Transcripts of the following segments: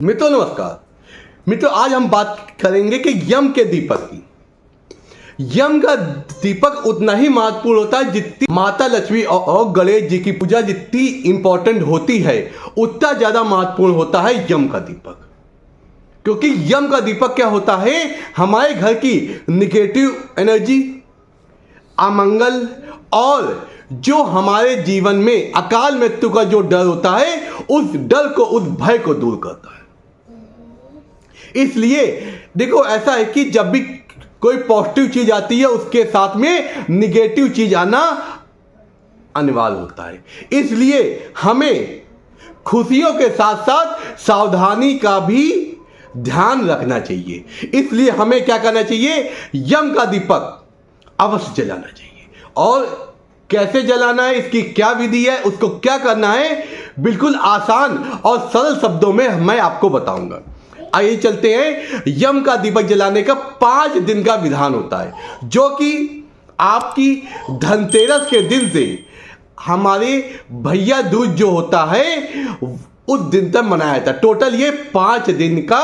मित्रों नमस्कार। मित्रों आज हम बात करेंगे कि यम के दीपक की। यम का दीपक उतना ही महत्वपूर्ण होता है जितनी माता लक्ष्मी और गणेश जी की पूजा जितनी इंपॉर्टेंट होती है उतना ज्यादा महत्वपूर्ण होता है यम का दीपक। क्योंकि यम का दीपक क्या होता है, हमारे घर की निगेटिव एनर्जी, अमंगल और जो हमारे जीवन में अकाल मृत्यु का जो डर होता है उस डर को, उस भय को दूर करता है। इसलिए देखो ऐसा है कि जब भी कोई पॉजिटिव चीज आती है उसके साथ में निगेटिव चीज आना अनिवार्य होता है। इसलिए हमें खुशियों के साथ साथ सावधानी का भी ध्यान रखना चाहिए। इसलिए हमें क्या करना चाहिए, यम का दीपक अवश्य जलाना चाहिए। और कैसे जलाना है, इसकी क्या विधि है, उसको क्या करना है, बिल्कुल आसान और सरल शब्दों में मैं आपको बताऊंगा। आइए चलते हैं। यम का दीपक जलाने का 5 दिन का विधान होता है जो कि आपकी धनतेरस के दिन से हमारे भैया दूज जो होता है उस दिन तक मनाया जाता है। टोटल ये 5 दिन का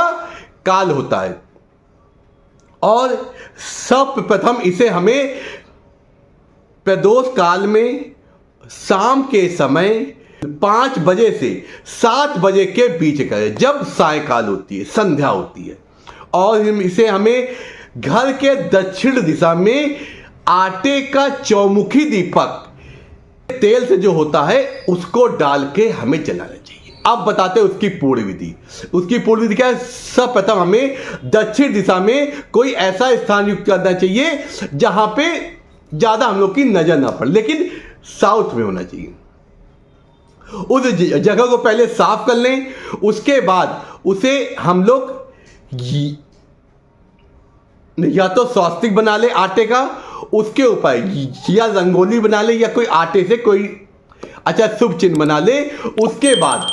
काल होता है। और सर्वप्रथम इसे हमें प्रदोष काल में शाम के समय 5 बजे से 7 बजे के बीच करें, जब सायकाल होती है, संध्या होती है। और इसे हमें घर के दक्षिण दिशा में आटे का चौमुखी दीपक तेल से जो होता है उसको डाल के हमें जलाना चाहिए। अब बताते हैं उसकी पूर्ण विधि। उसकी पूर्ण विधि क्या है, सर्वप्रथम हमें दक्षिण दिशा में कोई ऐसा स्थान युक्त करना चाहिए जहां पे ज्यादा हम लोग की नजर ना पड़े, लेकिन साउथ में होना चाहिए। उस जगह को पहले साफ कर लें। उसके बाद उसे हम लोग या तो स्वास्तिक बना ले आटे का, उसके ऊपर या रंगोली बना ले या कोई आटे से कोई अच्छा शुभ चिन्ह बना ले। उसके बाद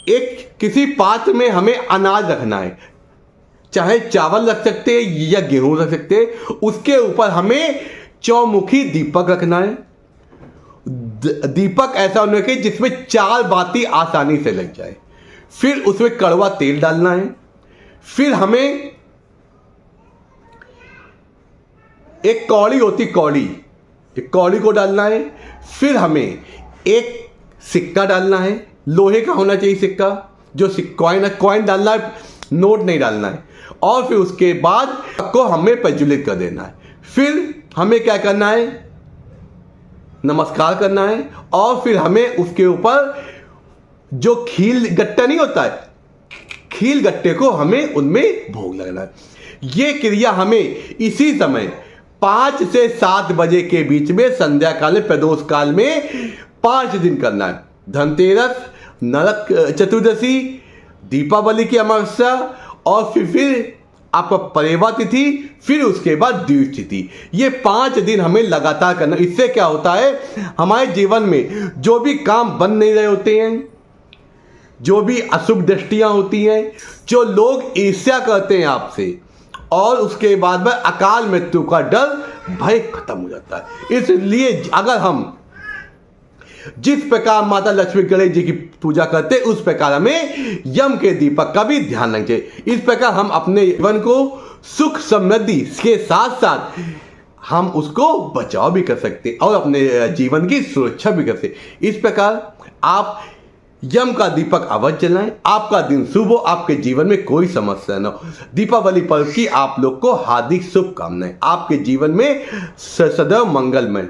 एक किसी पात्र में हमें अनाज रखना है, चाहे चावल रख सकते हैं या गेहूं रख सकते हैं। उसके ऊपर हमें चौमुखी दीपक रखना है। दीपक ऐसा होना चाहिए जिसमें 4 बाती आसानी से लग जाए। फिर उसमें कड़वा तेल डालना है। फिर हमें एक कौड़ी होती कौड़ी, एक कौड़ी को डालना है। फिर हमें एक सिक्का डालना है, लोहे का होना चाहिए सिक्का, जो कॉइन डालना है, नोट नहीं डालना है। और फिर उसके बाद को हमें प्रज्वलित कर देना है। फिर हमें क्या करना है, नमस्कार करना है। और फिर हमें उसके ऊपर जो खील गट्टा नहीं होता है, खील गट्टे को हमें उनमें भोग लगाना है। ये क्रिया हमें इसी समय 5 से 7 बजे के बीच में संध्या काल में, प्रदोष काल में 5 दिन करना है। धनतेरस, नरक चतुर्दशी, दीपावली की अमावस्या और फिर आपका परेवा तिथि, फिर उसके बाद द्विज तिथि। ये 5 दिन हमें लगातार करना। इससे क्या होता है, हमारे जीवन में जो भी काम बन नहीं रहे होते हैं, जो भी अशुभ दृष्टियां होती हैं, जो लोग ईर्ष्या करते हैं आपसे, और उसके बाद में अकाल मृत्यु का डर, भय खत्म हो जाता है। इसलिए अगर हम जिस प्रकार माता लक्ष्मी गणेश जी की पूजा करते हैं उस प्रकार हमें यम के दीपक का भी ध्यान रखना चाहिए। इस प्रकार हम अपने जीवन को सुख समृद्धि के साथ साथ हम उसको बचाव भी कर सकते और अपने जीवन की सुरक्षा भी कर सकते। इस प्रकार आप यम का दीपक अवश्य जलाएं। आपका दिन शुभ हो, आपके जीवन में कोई समस्या न हो। दीपावली पर्व की आप लोग को हार्दिक शुभकामनाएं। आपके जीवन में सदैव मंगलमय।